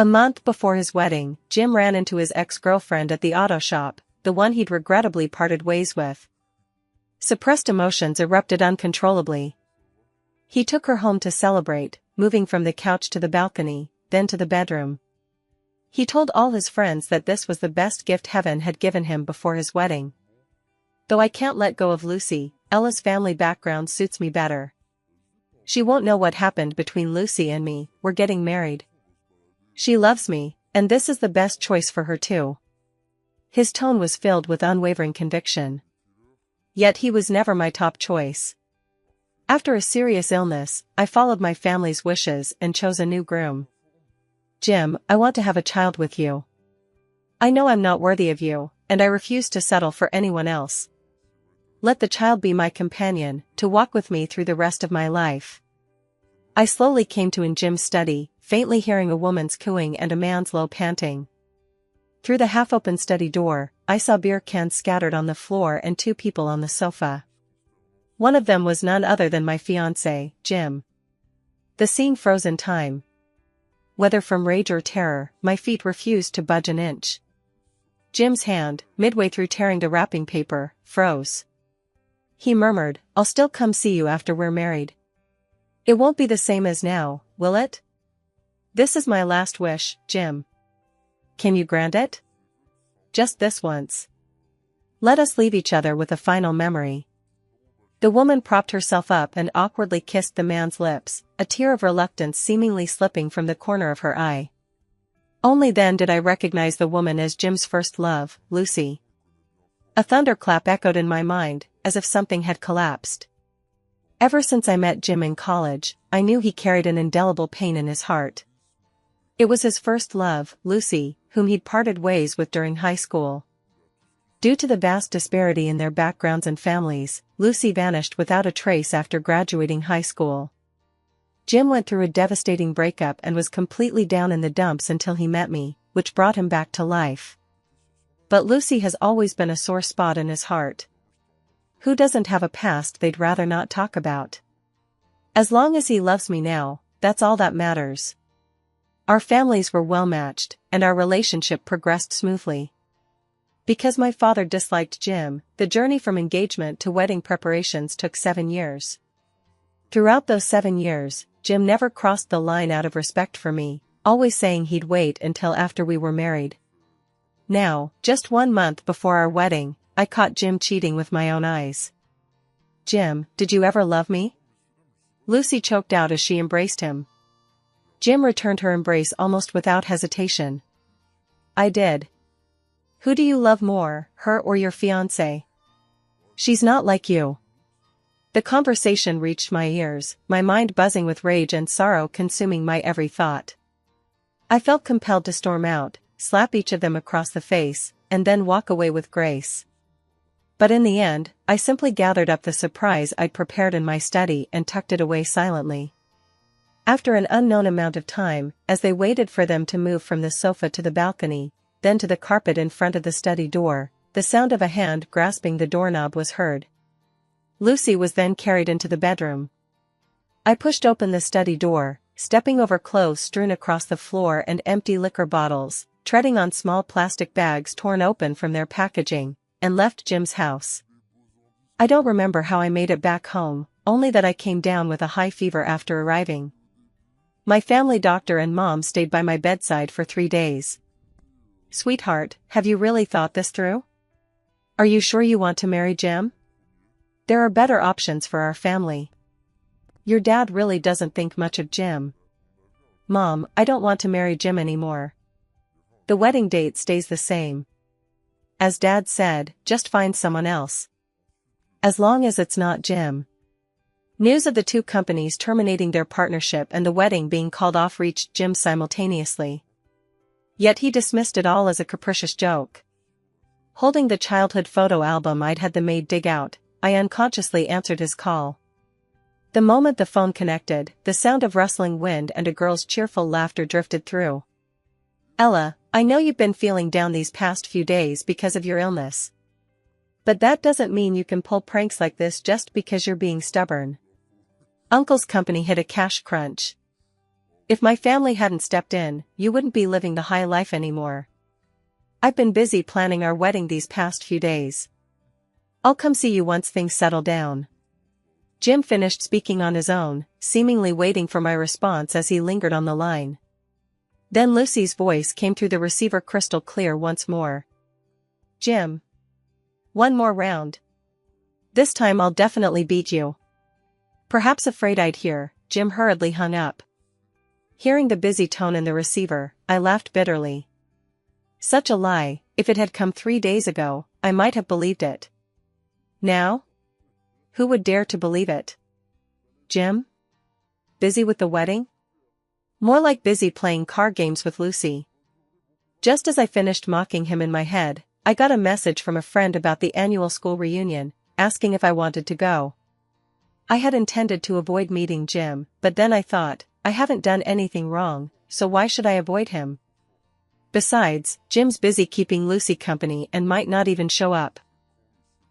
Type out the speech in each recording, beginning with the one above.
A month before his wedding, Jim ran into his ex-girlfriend at the auto shop, the one he'd regrettably parted ways with. Suppressed emotions erupted uncontrollably. He took her home to celebrate, moving from the couch to the balcony, then to the bedroom. He told all his friends that this was the best gift heaven had given him before his wedding. Though I can't let go of Lucy, Ella's family background suits me better. She won't know what happened between Lucy and me, we're getting married. She loves me, and this is the best choice for her too. His tone was filled with unwavering conviction. Yet he was never my top choice. After a serious illness, I followed my family's wishes and chose a new groom. Jim, I want to have a child with you. I know I'm not worthy of you, and I refuse to settle for anyone else. Let the child be my companion, to walk with me through the rest of my life. I slowly came to in Jim's study, faintly hearing a woman's cooing and a man's low panting. Through the half-open study door, I saw beer cans scattered on the floor and two people on the sofa. One of them was none other than my fiancé, Jim. The scene froze in time. Whether from rage or terror, my feet refused to budge an inch. Jim's hand, midway through tearing the wrapping paper, froze. He murmured, "I'll still come see you after we're married. It won't be the same as now, will it? This is my last wish, Jim. Can you grant it? Just this once. Let us leave each other with a final memory." The woman propped herself up and awkwardly kissed the man's lips, a tear of reluctance seemingly slipping from the corner of her eye. Only then did I recognize the woman as Jim's first love, Lucy. A thunderclap echoed in my mind, as if something had collapsed. Ever since I met Jim in college, I knew he carried an indelible pain in his heart. It was his first love, Lucy, whom he'd parted ways with during high school. Due to the vast disparity in their backgrounds and families, Lucy vanished without a trace after graduating high school. Jim went through a devastating breakup and was completely down in the dumps until he met me, which brought him back to life. But Lucy has always been a sore spot in his heart. Who doesn't have a past they'd rather not talk about? As long as he loves me now, that's all that matters. Our families were well matched, and our relationship progressed smoothly. Because my father disliked Jim, the journey from engagement to wedding preparations took 7 years. Throughout those 7 years, Jim never crossed the line out of respect for me, always saying he'd wait until after we were married. Now, just 1 month before our wedding, I caught Jim cheating with my own eyes. "Jim, did you ever love me?" Lucy choked out as she embraced him. Jim returned her embrace almost without hesitation. "I did." "Who do you love more, her or your fiancé?" "She's not like you." The conversation reached my ears, my mind buzzing with rage and sorrow consuming my every thought. I felt compelled to storm out, slap each of them across the face, and then walk away with grace. But in the end, I simply gathered up the surprise I'd prepared in my study and tucked it away silently. After an unknown amount of time, as they waited for them to move from the sofa to the balcony, then to the carpet in front of the study door, the sound of a hand grasping the doorknob was heard. Lucy was then carried into the bedroom. I pushed open the study door, stepping over clothes strewn across the floor and empty liquor bottles, treading on small plastic bags torn open from their packaging, and left Jim's house. I don't remember how I made it back home, only that I came down with a high fever after arriving. My family doctor and mom stayed by my bedside for 3 days. "Sweetheart, have you really thought this through? Are you sure you want to marry Jim? There are better options for our family. Your dad really doesn't think much of Jim." "Mom, I don't want to marry Jim anymore. The wedding date stays the same. As Dad said, just find someone else. As long as it's not Jim." News of the two companies terminating their partnership and the wedding being called off reached Jim simultaneously. Yet he dismissed it all as a capricious joke. Holding the childhood photo album I'd had the maid dig out, I unconsciously answered his call. The moment the phone connected, the sound of rustling wind and a girl's cheerful laughter drifted through. "Ella, I know you've been feeling down these past few days because of your illness. But that doesn't mean you can pull pranks like this just because you're being stubborn. Uncle's company hit a cash crunch. If my family hadn't stepped in, you wouldn't be living the high life anymore. I've been busy planning our wedding these past few days. I'll come see you once things settle down." Jim finished speaking on his own, seemingly waiting for my response as he lingered on the line. Then Lucy's voice came through the receiver crystal clear once more. "Jim. One more round. This time I'll definitely beat you." Perhaps afraid I'd hear, Jim hurriedly hung up. Hearing the busy tone in the receiver, I laughed bitterly. Such a lie. If it had come 3 days ago, I might have believed it. Now? Who would dare to believe it? Jim? Busy with the wedding? More like busy playing card games with Lucy. Just as I finished mocking him in my head, I got a message from a friend about the annual school reunion, asking if I wanted to go. I had intended to avoid meeting Jim, but then I thought, I haven't done anything wrong, so why should I avoid him? Besides, Jim's busy keeping Lucy company and might not even show up.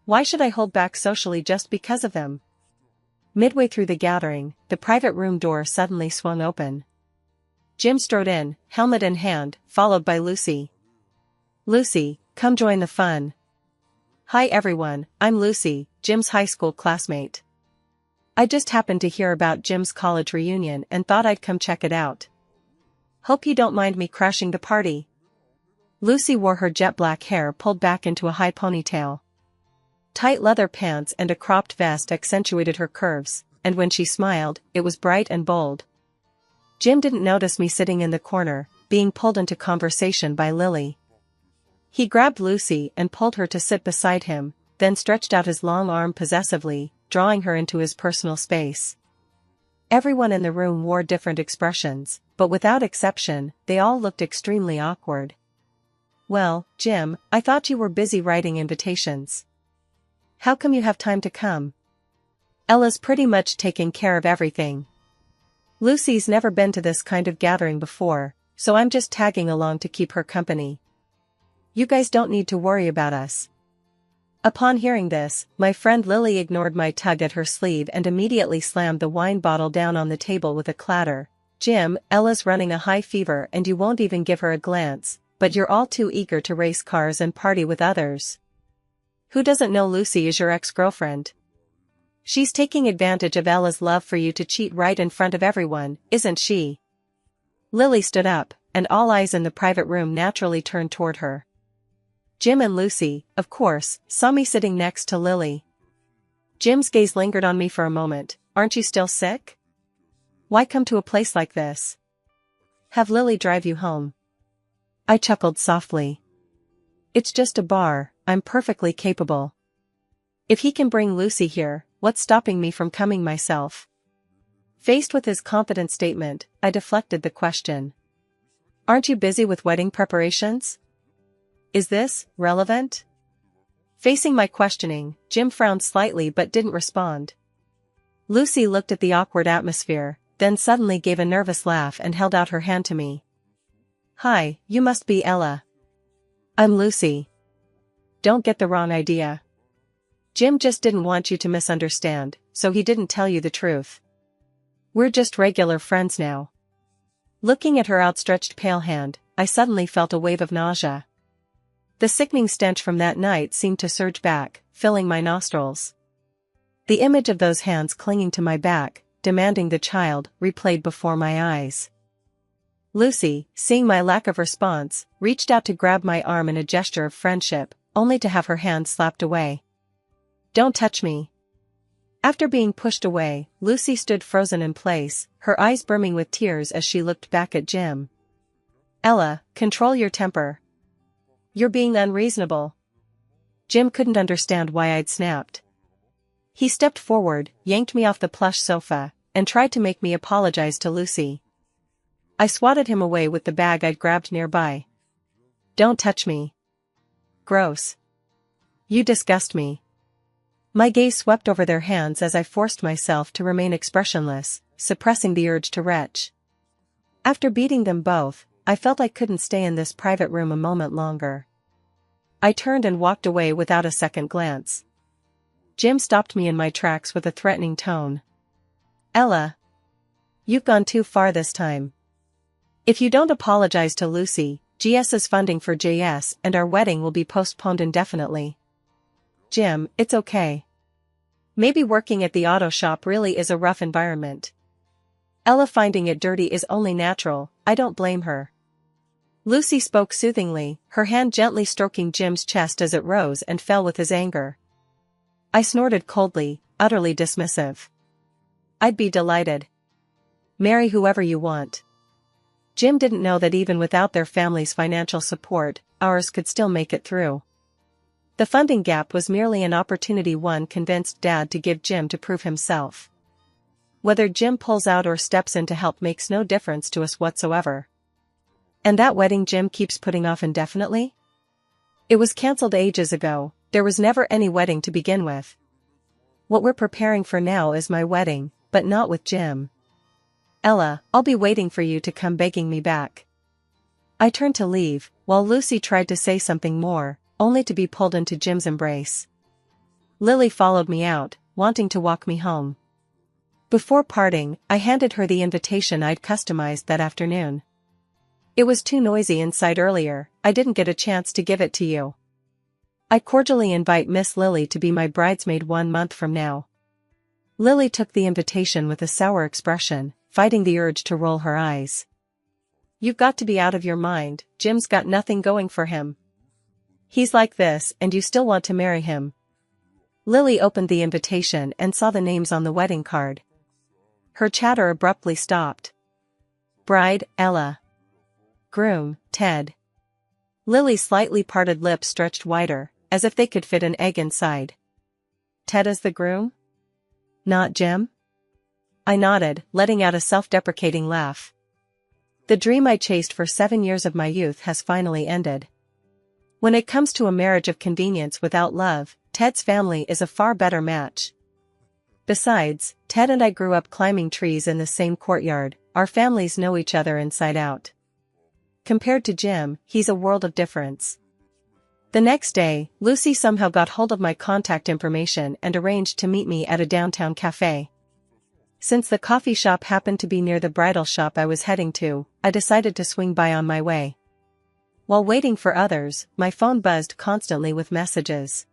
Why should I hold back socially just because of them? Midway through the gathering, the private room door suddenly swung open. Jim strode in, helmet in hand, followed by Lucy. "Lucy, come join the fun." "Hi everyone, I'm Lucy, Jim's high school classmate. I just happened to hear about Jim's college reunion and thought I'd come check it out. Hope you don't mind me crashing the party." Lucy wore her jet black hair pulled back into a high ponytail. Tight leather pants and a cropped vest accentuated her curves, and when she smiled, it was bright and bold. Jim didn't notice me sitting in the corner, being pulled into conversation by Lily. He grabbed Lucy and pulled her to sit beside him, then stretched out his long arm possessively, drawing her into his personal space. Everyone in the room wore different expressions, but without exception, they all looked extremely awkward. "Well, Jim, I thought you were busy writing invitations. How come you have time to come? Ella's pretty much taking care of everything. Lucy's never been to this kind of gathering before, so I'm just tagging along to keep her company. You guys don't need to worry about us." Upon hearing this, my friend Lily ignored my tug at her sleeve and immediately slammed the wine bottle down on the table with a clatter. "Jim, Ella's running a high fever and you won't even give her a glance, but you're all too eager to race cars and party with others. Who doesn't know Lucy is your ex-girlfriend? She's taking advantage of Ella's love for you to cheat right in front of everyone, isn't she?" Lily stood up, and all eyes in the private room naturally turned toward her. Jim and Lucy, of course, saw me sitting next to Lily. Jim's gaze lingered on me for a moment. "Aren't you still sick? Why come to a place like this? Have Lily drive you home?" I chuckled softly. "It's just a bar, I'm perfectly capable. If he can bring Lucy here, what's stopping me from coming myself?" Faced with his confident statement, I deflected the question. "Aren't you busy with wedding preparations? Is this relevant?" Facing my questioning, Jim frowned slightly but didn't respond. Lucy looked at the awkward atmosphere, then suddenly gave a nervous laugh and held out her hand to me. "Hi, you must be Ella." "I'm Lucy. Don't get the wrong idea. Jim just didn't want you to misunderstand, so he didn't tell you the truth. We're just regular friends now." Looking at her outstretched pale hand, I suddenly felt a wave of nausea. The sickening stench from that night seemed to surge back, filling my nostrils. The image of those hands clinging to my back, demanding the child, replayed before my eyes. Lucy, seeing my lack of response, reached out to grab my arm in a gesture of friendship, only to have her hand slapped away. "Don't touch me." After being pushed away, Lucy stood frozen in place, her eyes brimming with tears as she looked back at Jim. "Ella, control your temper. You're being unreasonable." Jim couldn't understand why I'd snapped. He stepped forward, yanked me off the plush sofa, and tried to make me apologize to Lucy. I swatted him away with the bag I'd grabbed nearby. "Don't touch me. Gross. You disgust me." My gaze swept over their hands as I forced myself to remain expressionless, suppressing the urge to retch. After beating them both, I felt I couldn't stay in this private room a moment longer. I turned and walked away without a second glance. Jim stopped me in my tracks with a threatening tone. "Ella. You've gone too far this time. If you don't apologize to Lucy, GS's funding for JS and our wedding will be postponed indefinitely. Jim, it's okay. Maybe working at the auto shop really is a rough environment. Ella finding it dirty is only natural, I don't blame her. Lucy spoke soothingly, her hand gently stroking Jim's chest as it rose and fell with his anger. I snorted coldly, utterly dismissive. I'd be delighted. Marry whoever you want. Jim didn't know that even without their family's financial support, ours could still make it through. The funding gap was merely an opportunity one convinced Dad to give Jim to prove himself. Whether Jim pulls out or steps in to help makes no difference to us whatsoever. And that wedding Jim keeps putting off indefinitely? It was cancelled ages ago, there was never any wedding to begin with. What we're preparing for now is my wedding, but not with Jim. Ella, I'll be waiting for you to come begging me back. I turned to leave, while Lucy tried to say something more, only to be pulled into Jim's embrace. Lily followed me out, wanting to walk me home. Before parting, I handed her the invitation I'd customized that afternoon. It was too noisy inside earlier, I didn't get a chance to give it to you. I cordially invite Miss Lily to be my bridesmaid 1 month from now. Lily took the invitation with a sour expression, fighting the urge to roll her eyes. You've got to be out of your mind, Jim's got nothing going for him. He's like this and you still want to marry him. Lily opened the invitation and saw the names on the wedding card. Her chatter abruptly stopped. Bride, Ella. Groom, Ted. Lily's slightly parted lips stretched wider, as if they could fit an egg inside. Ted as the groom? Not Jim? I nodded, letting out a self-deprecating laugh. The dream I chased for 7 years of my youth has finally ended. When it comes to a marriage of convenience without love, Ted's family is a far better match. Besides, Ted and I grew up climbing trees in the same courtyard, our families know each other inside out. Compared to Jim, he's a world of difference. The next day, Lucy somehow got hold of my contact information and arranged to meet me at a downtown cafe. Since the coffee shop happened to be near the bridal shop I was heading to, I decided to swing by on my way. While waiting for others, my phone buzzed constantly with messages.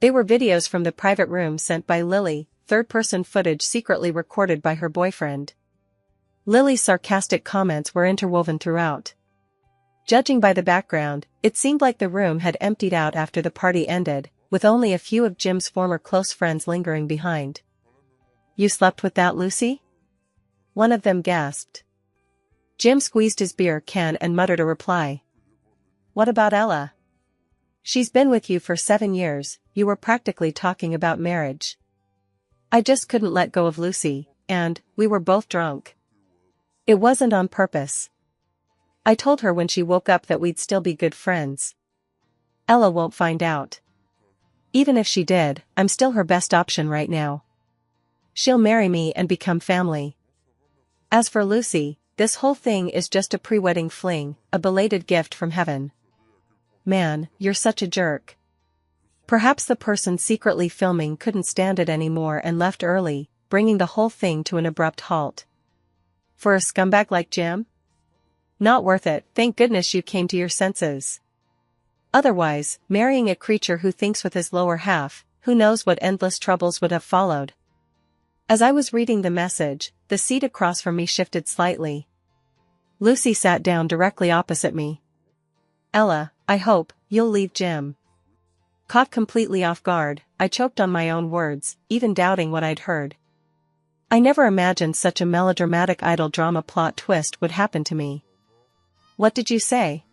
They were videos from the private room sent by Lily, third-person footage secretly recorded by her boyfriend. Lily's sarcastic comments were interwoven throughout. Judging by the background, it seemed like the room had emptied out after the party ended, with only a few of Jim's former close friends lingering behind. You slept with that Lucy? One of them gasped. Jim squeezed his beer can and muttered a reply. What about Ella? She's been with you for 7 years, you were practically talking about marriage. I just couldn't let go of Lucy, and, we were both drunk. It wasn't on purpose. I told her when she woke up that we'd still be good friends. Ella won't find out. Even if she did, I'm still her best option right now. She'll marry me and become family. As for Lucy, this whole thing is just a pre-wedding fling, a belated gift from heaven. Man, you're such a jerk. Perhaps the person secretly filming couldn't stand it anymore and left early, bringing the whole thing to an abrupt halt. For a scumbag like Jim? Not worth it, thank goodness you came to your senses. Otherwise, marrying a creature who thinks with his lower half, who knows what endless troubles would have followed. As I was reading the message, the seat across from me shifted slightly. Lucy sat down directly opposite me. Ella, I hope you'll leave Jim. Caught completely off guard, I choked on my own words, even doubting what I'd heard. I never imagined such a melodramatic idol drama plot twist would happen to me. What did you say?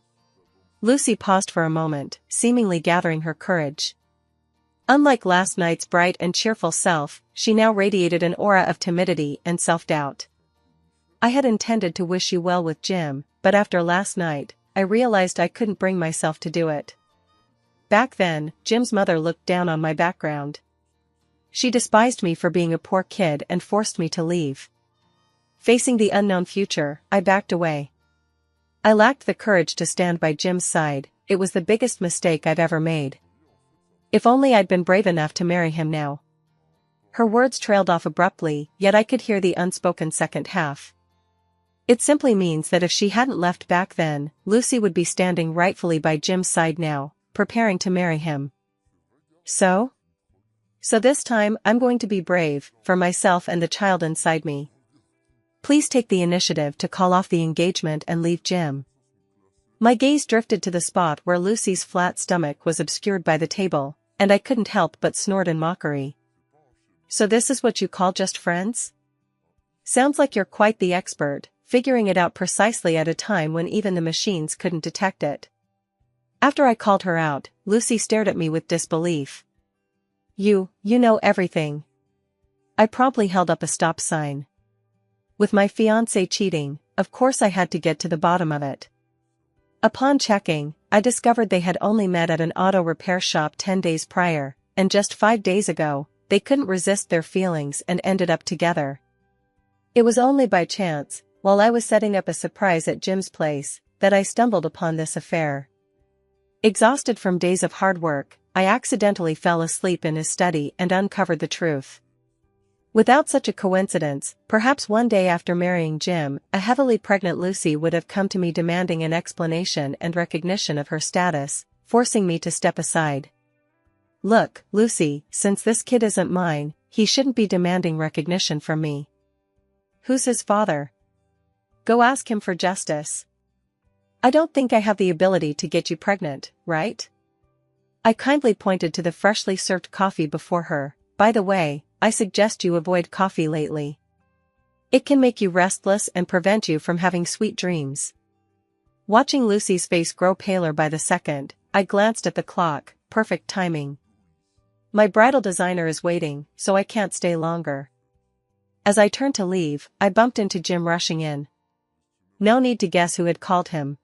Lucy paused for a moment, seemingly gathering her courage. Unlike last night's bright and cheerful self, she now radiated an aura of timidity and self-doubt. I had intended to wish you well with Jim, but after last night, I realized I couldn't bring myself to do it. Back then, Jim's mother looked down on my background. She despised me for being a poor kid and forced me to leave. Facing the unknown future, I backed away. I lacked the courage to stand by Jim's side, it was the biggest mistake I've ever made. If only I'd been brave enough to marry him now. Her words trailed off abruptly, yet I could hear the unspoken second half. It simply means that if she hadn't left back then, Lucy would be standing rightfully by Jim's side now, preparing to marry him. So this time I'm going to be brave, for myself and the child inside me. Please take the initiative to call off the engagement and leave Jim. My gaze drifted to the spot where Lucy's flat stomach was obscured by the table, and I couldn't help but snort in mockery. So this is what you call just friends? Sounds like you're quite the expert, figuring it out precisely at a time when even the machines couldn't detect it. After I called her out, Lucy stared at me with disbelief. You know everything. I promptly held up a stop sign. With my fiancé cheating, of course I had to get to the bottom of it. Upon checking, I discovered they had only met at an auto repair shop 10 days prior, and just 5 days ago, they couldn't resist their feelings and ended up together. It was only by chance, while I was setting up a surprise at Jim's place, that I stumbled upon this affair. Exhausted from days of hard work, I accidentally fell asleep in his study and uncovered the truth. Without such a coincidence, perhaps one day after marrying Jim, a heavily pregnant Lucy would have come to me demanding an explanation and recognition of her status, forcing me to step aside. Look, Lucy, since this kid isn't mine, he shouldn't be demanding recognition from me. Who's his father? Go ask him for justice. I don't think I have the ability to get you pregnant, right? I kindly pointed to the freshly served coffee before her. By the way, I suggest you avoid coffee lately. It can make you restless and prevent you from having sweet dreams. Watching Lucy's face grow paler by the second, I glanced at the clock. Perfect timing. My bridal designer is waiting, so I can't stay longer. As I turned to leave, I bumped into Jim rushing in. No need to guess who had called him.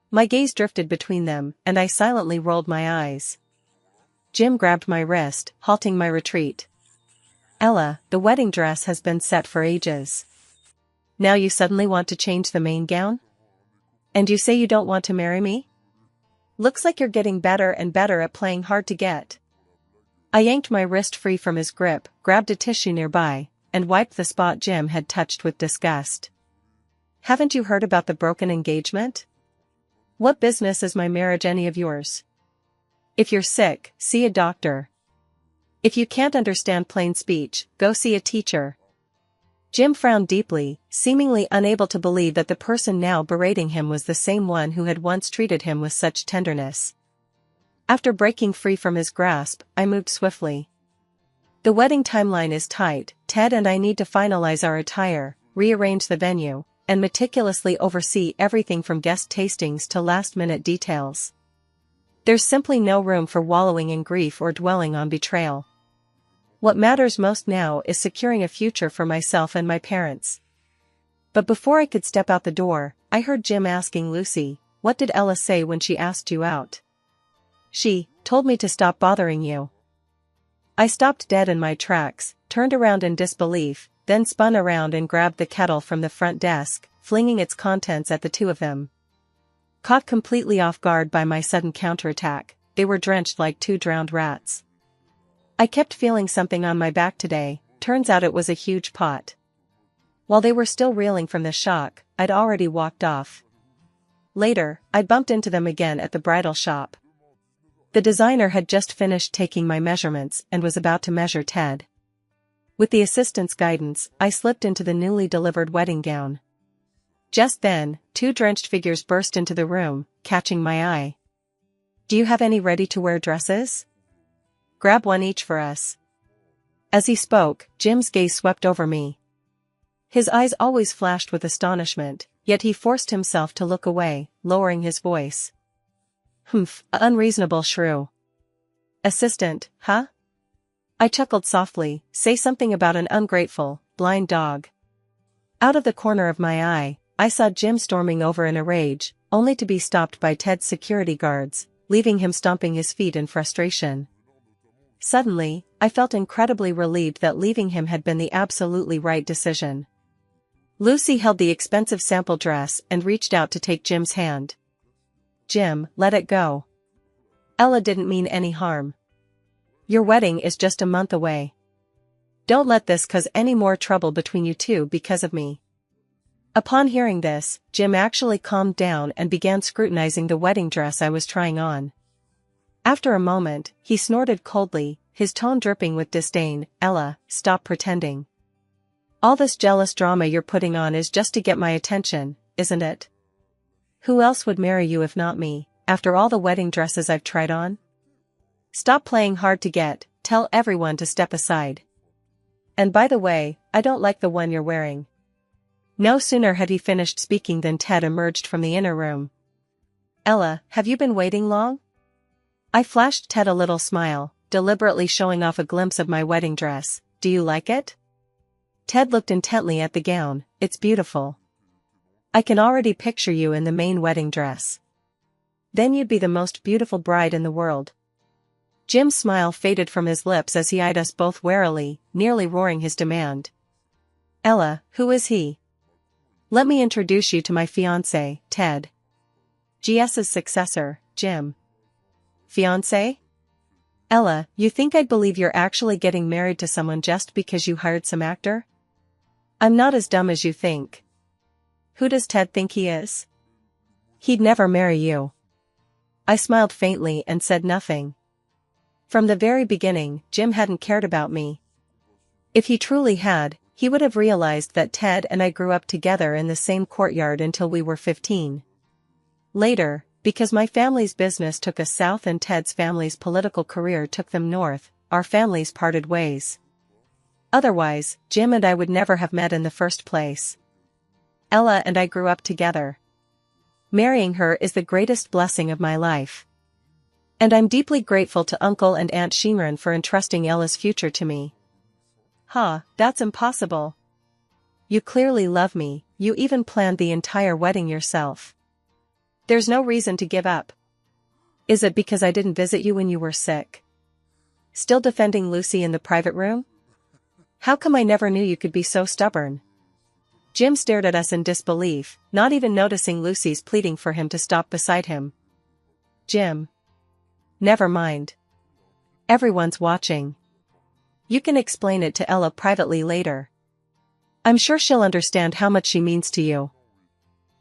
My gaze drifted between them, and I silently rolled my eyes. Jim grabbed my wrist, halting my retreat. Ella, the wedding dress has been set for ages. Now you suddenly want to change the main gown? And you say you don't want to marry me? Looks like you're getting better and better at playing hard to get. I yanked my wrist free from his grip, grabbed a tissue nearby, and wiped the spot Jim had touched with disgust. Haven't you heard about the broken engagement? What business is my marriage any of yours? If you're sick, see a doctor. If you can't understand plain speech, go see a teacher. Jim frowned deeply, seemingly unable to believe that the person now berating him was the same one who had once treated him with such tenderness. After breaking free from his grasp, I moved swiftly. The wedding timeline is tight. Ted and I need to finalize our attire, rearrange the venue, and meticulously oversee everything from guest tastings to last-minute details. There's simply no room for wallowing in grief or dwelling on betrayal. What matters most now is securing a future for myself and my parents. But before I could step out the door, I heard Jim asking Lucy, "What did Ella say when she asked you out?" "She told me to stop bothering you." I stopped dead in my tracks, turned around in disbelief, then spun around and grabbed the kettle from the front desk, flinging its contents at the two of them. Caught completely off guard by my sudden counterattack, they were drenched like two drowned rats. I kept feeling something on my back today. Turns out it was a huge pot. While they were still reeling from the shock, I'd already walked off. Later, I bumped into them again at the bridal shop. The designer had just finished taking my measurements and was about to measure Ted. With the assistant's guidance, I slipped into the newly delivered wedding gown. Just then, two drenched figures burst into the room, catching my eye. "Do you have any ready-to-wear dresses? Grab one each for us." As he spoke, Jim's gaze swept over me. His eyes always flashed with astonishment, yet he forced himself to look away, lowering his voice. "Humph, unreasonable shrew. Assistant, huh?" I chuckled softly. "Say something about an ungrateful, blind dog." Out of the corner of my eye, I saw Jim storming over in a rage, only to be stopped by Ted's security guards, leaving him stomping his feet in frustration. Suddenly, I felt incredibly relieved that leaving him had been the absolutely right decision. Lucy held the expensive sample dress and reached out to take Jim's hand. "Jim, let it go. Ella didn't mean any harm. Your wedding is just a month away. Don't let this cause any more trouble between you two because of me." Upon hearing this, Jim actually calmed down and began scrutinizing the wedding dress I was trying on. After a moment, he snorted coldly, his tone dripping with disdain. "Ella, stop pretending. All this jealous drama you're putting on is just to get my attention, isn't it? Who else would marry you if not me, after all the wedding dresses I've tried on? Stop playing hard to get, tell everyone to step aside. And by the way, I don't like the one you're wearing." No sooner had he finished speaking than Ted emerged from the inner room. "Ella, have you been waiting long?" I flashed Ted a little smile, deliberately showing off a glimpse of my wedding dress. "Do you like it?" Ted looked intently at the gown. "It's beautiful. I can already picture you in the main wedding dress. Then you'd be the most beautiful bride in the world." Jim's smile faded from his lips as he eyed us both warily, nearly roaring his demand. "Ella, who is he?" "Let me introduce you to my fiancé, Ted. GS's successor, Jim." "Fiancé? Ella, you think I'd believe you're actually getting married to someone just because you hired some actor? I'm not as dumb as you think. Who does Ted think he is? He'd never marry you." I smiled faintly and said nothing. From the very beginning, Jim hadn't cared about me. If he truly had, he would have realized that Ted and I grew up together in the same courtyard until we were 15. Later, because my family's business took us south and Ted's family's political career took them north, our families parted ways. Otherwise, Jim and I would never have met in the first place. Ella and I grew up together. Marrying her is the greatest blessing of my life. And I'm deeply grateful to Uncle and Aunt Shimron for entrusting Ella's future to me. "Huh, that's impossible. You clearly love me, you even planned the entire wedding yourself. There's no reason to give up. Is it because I didn't visit you when you were sick? Still defending Lucy in the private room? How come I never knew you could be so stubborn?" Jim stared at us in disbelief, not even noticing Lucy's pleading for him to stop beside him. "Jim. Never mind. Everyone's watching. You can explain it to Ella privately later. I'm sure she'll understand how much she means to you."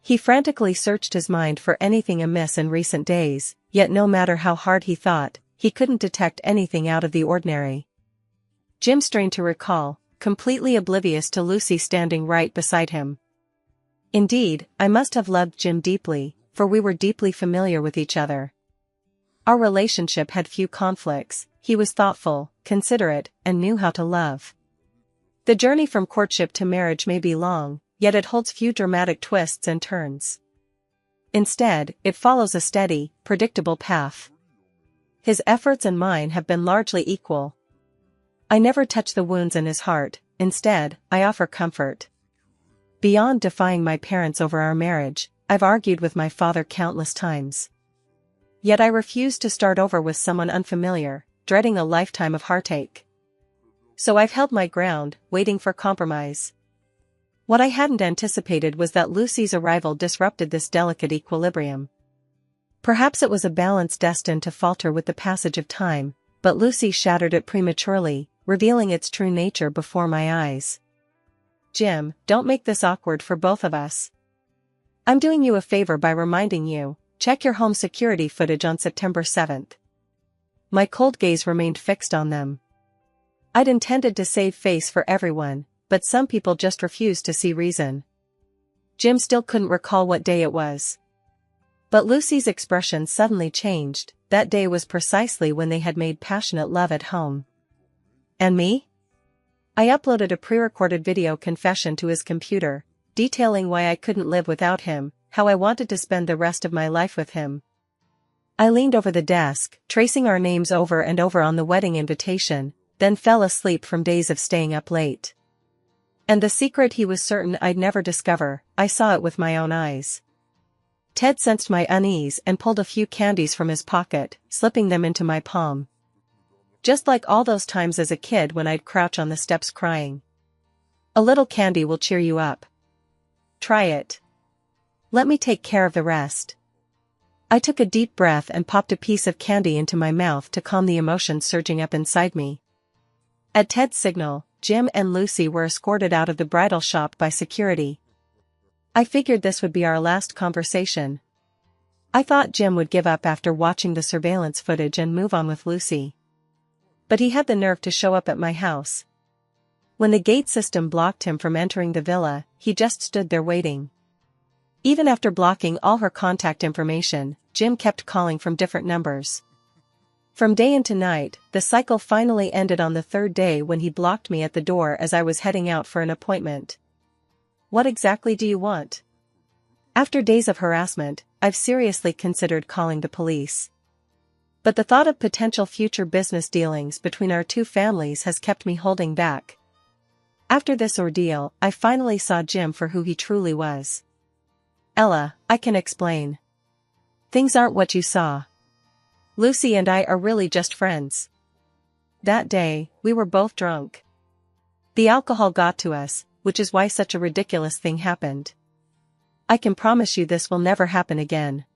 He frantically searched his mind for anything amiss in recent days, yet no matter how hard he thought, he couldn't detect anything out of the ordinary. Jim strained to recall, completely oblivious to Lucy standing right beside him. Indeed, I must have loved Jim deeply, for we were deeply familiar with each other. Our relationship had few conflicts, he was thoughtful, considerate, and knew how to love. The journey from courtship to marriage may be long, yet it holds few dramatic twists and turns. Instead, it follows a steady, predictable path. His efforts and mine have been largely equal. I never touch the wounds in his heart, instead, I offer comfort. Beyond defying my parents over our marriage, I've argued with my father countless times. Yet I refuse to start over with someone unfamiliar, dreading a lifetime of heartache. So I've held my ground, waiting for compromise. What I hadn't anticipated was that Lucy's arrival disrupted this delicate equilibrium. Perhaps it was a balance destined to falter with the passage of time, but Lucy shattered it prematurely, revealing its true nature before my eyes. "Jim, don't make this awkward for both of us. I'm doing you a favor by reminding you, check your home security footage on September 7th. My cold gaze remained fixed on them. I'd intended to save face for everyone, but some people just refused to see reason. Jim still couldn't recall what day it was. But Lucy's expression suddenly changed. That day was precisely when they had made passionate love at home. And me? I uploaded a pre-recorded video confession to his computer, detailing why I couldn't live without him, how I wanted to spend the rest of my life with him. I leaned over the desk, tracing our names over and over on the wedding invitation, then fell asleep from days of staying up late. And the secret he was certain I'd never discover, I saw it with my own eyes. Ted sensed my unease and pulled a few candies from his pocket, slipping them into my palm. Just like all those times as a kid when I'd crouch on the steps crying. "A little candy will cheer you up. Try it. Let me take care of the rest." I took a deep breath and popped a piece of candy into my mouth to calm the emotions surging up inside me. At Ted's signal, Jim and Lucy were escorted out of the bridal shop by security. I figured this would be our last conversation. I thought Jim would give up after watching the surveillance footage and move on with Lucy. But he had the nerve to show up at my house. When the gate system blocked him from entering the villa, he just stood there waiting. Even after blocking all her contact information, Jim kept calling from different numbers. From day into night, the cycle finally ended on the third day when he blocked me at the door as I was heading out for an appointment. What exactly do you want? After days of harassment, I've seriously considered calling the police. But the thought of potential future business dealings between our two families has kept me holding back. After this ordeal, I finally saw Jim for who he truly was. Ella, I can explain. Things aren't what you saw. Lucy and I are really just friends. That day, we were both drunk. The alcohol got to us, which is why such a ridiculous thing happened. I can promise you this will never happen again.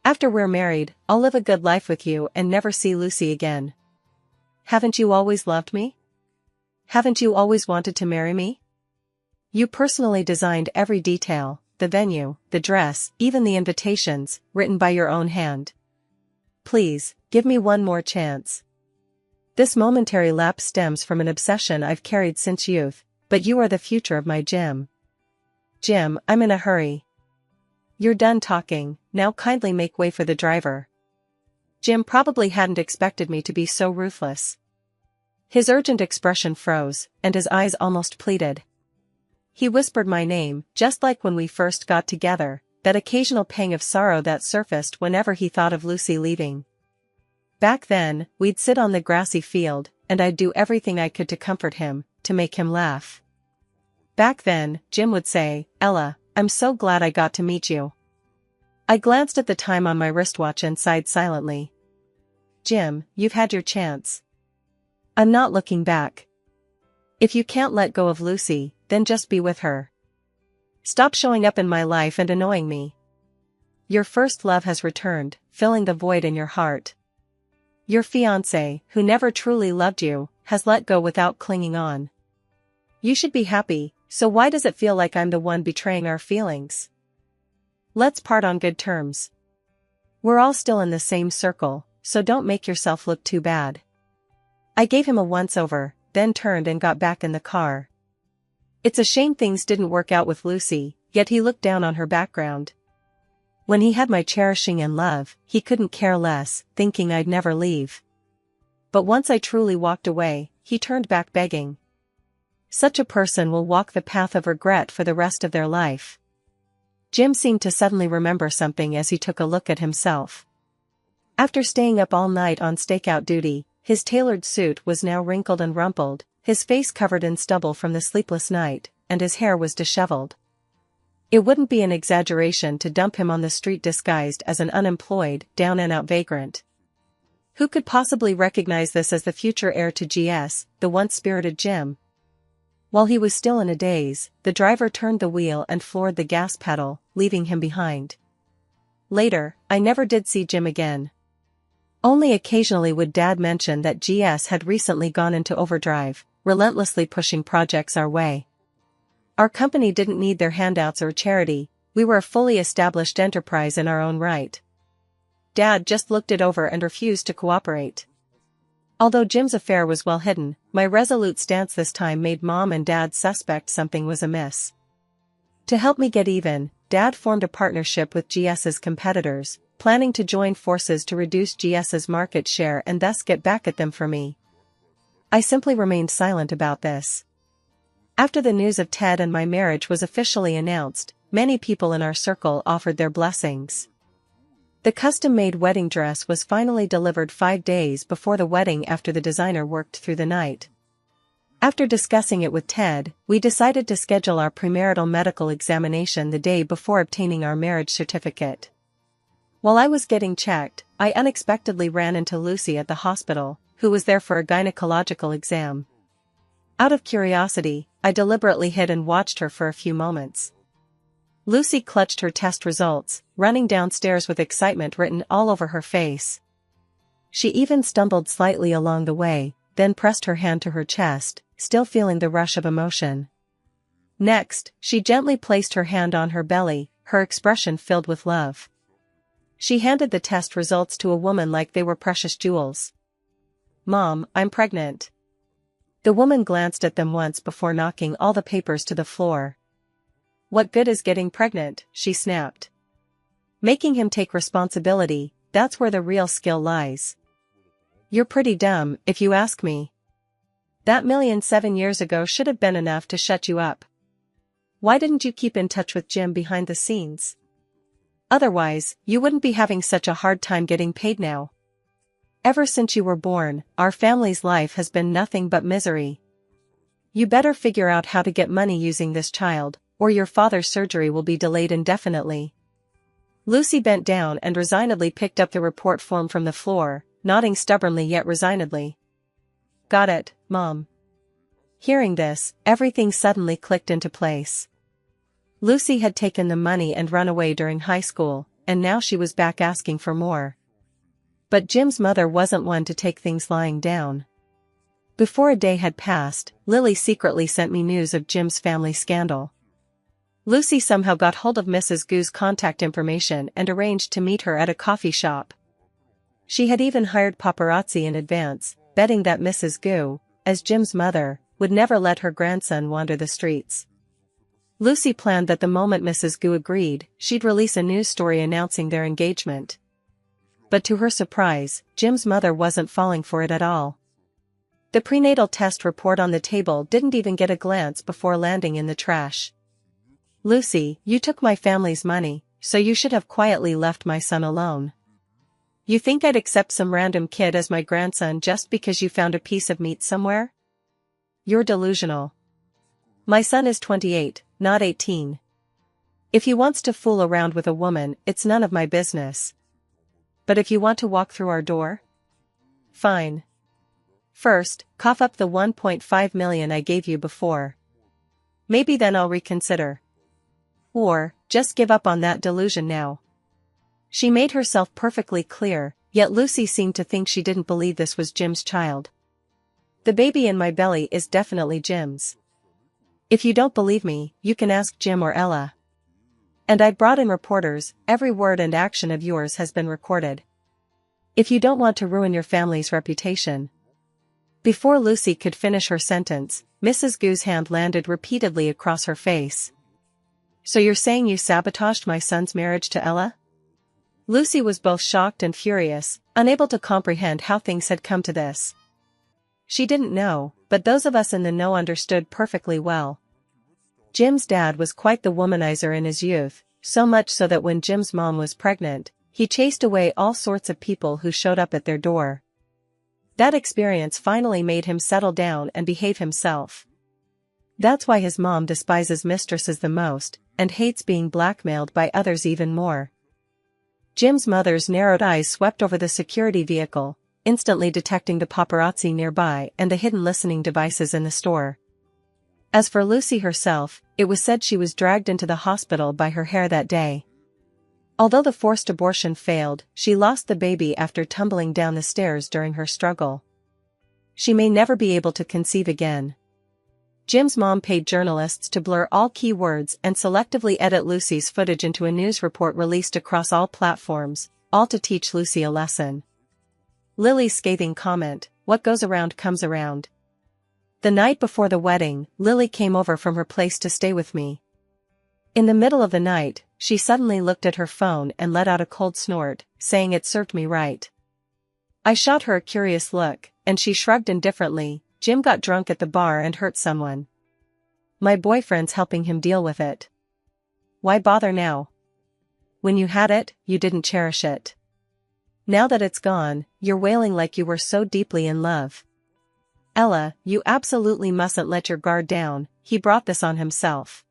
After we're married, I'll live a good life with you and never see Lucy again. Haven't you always loved me? Haven't you always wanted to marry me? You personally designed every detail, the venue, the dress, even the invitations, written by your own hand. Please, give me one more chance. This momentary lapse stems from an obsession I've carried since youth, but you are the future of my Jim. Jim, I'm in a hurry. You're done talking, now kindly make way for the driver. Jim probably hadn't expected me to be so ruthless. His urgent expression froze, and his eyes almost pleaded. He whispered my name, just like when we first got together, that occasional pang of sorrow that surfaced whenever he thought of Lucy leaving. Back then, we'd sit on the grassy field, and I'd do everything I could to comfort him, to make him laugh. Back then, Jim would say, Ella, I'm so glad I got to meet you. I glanced at the time on my wristwatch and sighed silently. Jim, you've had your chance. I'm not looking back. If you can't let go of Lucy, then just be with her. Stop showing up in my life and annoying me. Your first love has returned, filling the void in your heart. Your fiancé, who never truly loved you, has let go without clinging on. You should be happy, so why does it feel like I'm the one betraying our feelings? Let's part on good terms. We're all still in the same circle, so don't make yourself look too bad. I gave him a once-over, then turned and got back in the car. It's a shame things didn't work out with Lucy, yet he looked down on her background. When he had my cherishing and love, he couldn't care less, thinking I'd never leave. But once I truly walked away, he turned back begging. Such a person will walk the path of regret for the rest of their life. Jim seemed to suddenly remember something as he took a look at himself. After staying up all night on stakeout duty, his tailored suit was now wrinkled and rumpled, his face covered in stubble from the sleepless night, and his hair was disheveled. It wouldn't be an exaggeration to dump him on the street disguised as an unemployed, down-and-out vagrant. Who could possibly recognize this as the future heir to GS, the once-spirited Jim? While he was still in a daze, the driver turned the wheel and floored the gas pedal, leaving him behind. Later, I never did see Jim again. Only occasionally would Dad mention that GS had recently gone into overdrive, relentlessly pushing projects our way. Our company didn't need their handouts or charity, we were a fully established enterprise in our own right. Dad just looked it over and refused to cooperate. Although Jim's affair was well hidden, my resolute stance this time made Mom and Dad suspect something was amiss. To help me get even, Dad formed a partnership with GS's competitors, planning to join forces to reduce GS's market share and thus get back at them for me. I simply remained silent about this. After the news of Ted and my marriage was officially announced, many people in our circle offered their blessings. The custom-made wedding dress was finally delivered 5 days before the wedding after the designer worked through the night. After discussing it with Ted, we decided to schedule our premarital medical examination the day before obtaining our marriage certificate. While I was getting checked, I unexpectedly ran into Lucy at the hospital, who was there for a gynecological exam. Out of curiosity, I deliberately hid and watched her for a few moments. Lucy clutched her test results, running downstairs with excitement written all over her face. She even stumbled slightly along the way, then pressed her hand to her chest, still feeling the rush of emotion. Next, she gently placed her hand on her belly, her expression filled with love. She handed the test results to a woman like they were precious jewels. "Mom, I'm pregnant." The woman glanced at them once before knocking all the papers to the floor. "What good is getting pregnant?" she snapped. "Making him take responsibility, that's where the real skill lies. You're pretty dumb, if you ask me. That million 7 years ago should have been enough to shut you up. Why didn't you keep in touch with Jim behind the scenes? Otherwise, you wouldn't be having such a hard time getting paid now. Ever since you were born, our family's life has been nothing but misery. You better figure out how to get money using this child, or your father's surgery will be delayed indefinitely." Lucy bent down and resignedly picked up the report form from the floor, nodding stubbornly yet resignedly. "Got it, Mom." Hearing this, everything suddenly clicked into place. Lucy had taken the money and run away during high school, and now she was back asking for more. But Jim's mother wasn't one to take things lying down. Before a day had passed, Lily secretly sent me news of Jim's family scandal. Lucy somehow got hold of Mrs. Gu's contact information and arranged to meet her at a coffee shop. She had even hired paparazzi in advance, betting that Mrs. Gu, as Jim's mother, would never let her grandson wander the streets. Lucy planned that the moment Mrs. Gu agreed, she'd release a news story announcing their engagement. But to her surprise, Jim's mother wasn't falling for it at all. The prenatal test report on the table didn't even get a glance before landing in the trash. "Lucy, you took my family's money, so you should have quietly left my son alone. You think I'd accept some random kid as my grandson just because you found a piece of meat somewhere? You're delusional. My son is 28, not 18. If he wants to fool around with a woman, it's none of my business. But if you want to walk through our door? Fine. First, cough up the 1.5 million I gave you before. Maybe then I'll reconsider. Or, just give up on that delusion now." She made herself perfectly clear, yet Lucy seemed to think she didn't believe this was Jim's child. "The baby in my belly is definitely Jim's. If you don't believe me, you can ask Jim or Ella. And I brought in reporters, every word and action of yours has been recorded. If you don't want to ruin your family's reputation." Before Lucy could finish her sentence, Mrs. Gu's hand landed repeatedly across her face. "So you're saying you sabotaged my son's marriage to Ella?" Lucy was both shocked and furious, unable to comprehend how things had come to this. She didn't know, but those of us in the know understood perfectly well. Jim's dad was quite the womanizer in his youth, so much so that when Jim's mom was pregnant, he chased away all sorts of people who showed up at their door. That experience finally made him settle down and behave himself. That's why his mom despises mistresses the most, and hates being blackmailed by others even more. Jim's mother's narrowed eyes swept over the security vehicle, instantly detecting the paparazzi nearby and the hidden listening devices in the store. As for Lucy herself, it was said she was dragged into the hospital by her hair that day. Although the forced abortion failed, she lost the baby after tumbling down the stairs during her struggle. She may never be able to conceive again. Jim's mom paid journalists to blur all key words and selectively edit Lucy's footage into a news report released across all platforms, all to teach Lucy a lesson. Lily's scathing comment, "What goes around comes around." The night before the wedding, Lily came over from her place to stay with me. In the middle of the night, she suddenly looked at her phone and let out a cold snort, saying it served me right. I shot her a curious look, and she shrugged indifferently. "Jim got drunk at the bar and hurt someone. My boyfriend's helping him deal with it. Why bother now? When you had it, you didn't cherish it. Now that it's gone, you're wailing like you were so deeply in love. Ella, you absolutely mustn't let your guard down, he brought this on himself.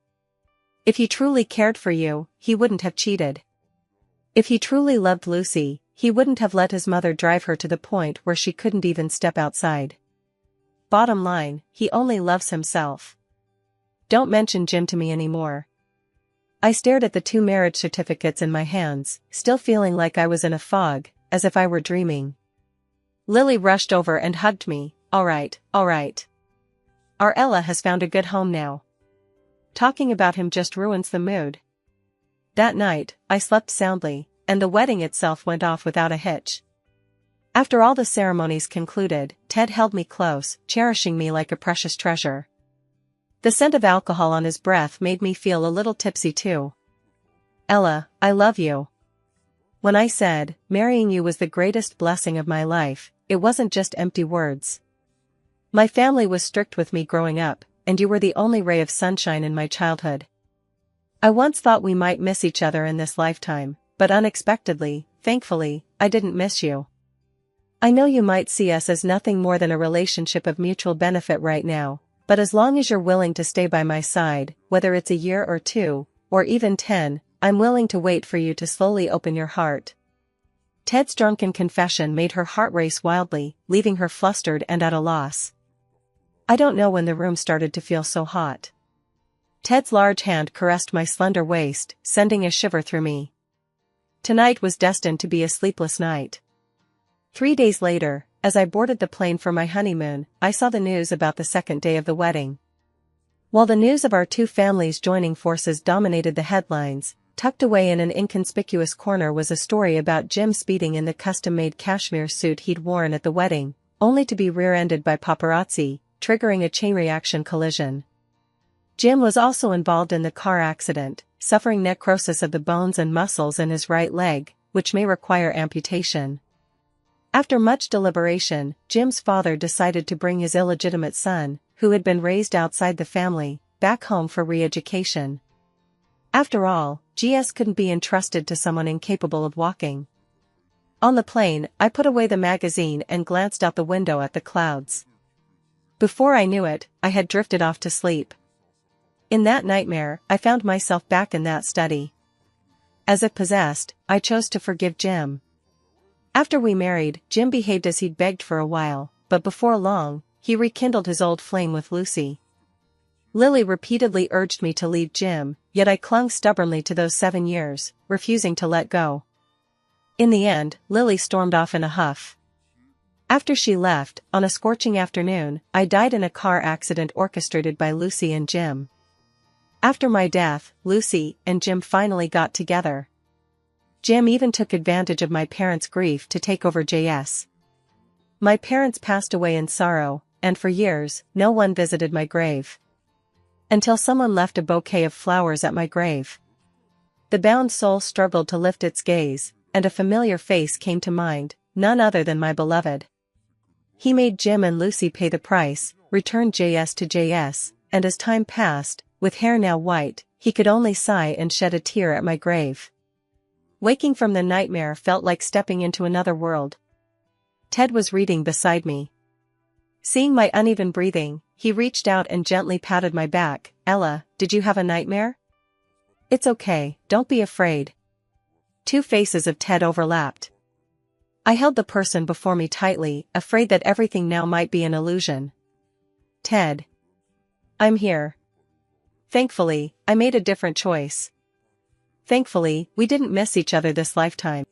If he truly cared for you, he wouldn't have cheated. If he truly loved Lucy, he wouldn't have let his mother drive her to the point where she couldn't even step outside. Bottom line, he only loves himself. Don't mention Jim to me anymore." I stared at the 2 marriage certificates in my hands, still feeling like I was in a fog, as if I were dreaming. Lily rushed over and hugged me. All right. Our Ella has found a good home now. talking about him just ruins the mood. That night, I slept soundly, and the wedding itself went off without a hitch. After all the ceremonies concluded, Ted held me close, cherishing me like a precious treasure. The scent of alcohol on his breath made me feel a little tipsy too. "Ella, I love you." When I said, "Marrying you was the greatest blessing of my life," it wasn't just empty words. My family was strict with me growing up, and you were the only ray of sunshine in my childhood. I once thought we might miss each other in this lifetime, but unexpectedly, thankfully, I didn't miss you. I know you might see us as nothing more than a relationship of mutual benefit right now, but as long as you're willing to stay by my side, whether it's a year or 2, or even 10, I'm willing to wait for you to slowly open your heart. Ted's drunken confession made her heart race wildly, leaving her flustered and at a loss. I don't know when the room started to feel so hot. Ted's large hand caressed my slender waist, sending a shiver through me. Tonight was destined to be a sleepless night. 3 days later, as I boarded the plane for my honeymoon, I saw the news about the second day of the wedding. While the news of our two families joining forces dominated the headlines, tucked away in an inconspicuous corner was a story about Jim speeding in the custom-made cashmere suit he'd worn at the wedding, only to be rear-ended by paparazzi, triggering a chain reaction collision. Jim was also involved in the car accident, suffering necrosis of the bones and muscles in his right leg, which may require amputation. After much deliberation, Jim's father decided to bring his illegitimate son, who had been raised outside the family, back home for re-education. After all, GS couldn't be entrusted to someone incapable of walking. On the plane, I put away the magazine and glanced out the window at the clouds. Before I knew it, I had drifted off to sleep. In that nightmare, I found myself back in that study. As if possessed, I chose to forgive Jim. After we married, Jim behaved as he'd begged for a while, but before long, he rekindled his old flame with Lucy. Lily repeatedly urged me to leave Jim, yet I clung stubbornly to those 7 years, refusing to let go. In the end, Lily stormed off in a huff. After she left, on a scorching afternoon, I died in a car accident orchestrated by Lucy and Jim. After my death, Lucy and Jim finally got together. Jim even took advantage of my parents' grief to take over JS. My parents passed away in sorrow, and for years, no one visited my grave. Until someone left a bouquet of flowers at my grave. The bound soul struggled to lift its gaze, and a familiar face came to mind, none other than my beloved. He made Jim and Lucy pay the price, returned JS to JS, and as time passed, with hair now white, he could only sigh and shed a tear at my grave. Waking from the nightmare felt like stepping into another world. Ted was reading beside me. Seeing my uneven breathing, he reached out and gently patted my back. "Ella, did you have a nightmare?" "It's okay, don't be afraid." Two faces of Ted overlapped. I held the person before me tightly, afraid that everything now might be an illusion. "Ted. I'm here. Thankfully, I made a different choice. Thankfully, we didn't miss each other this lifetime."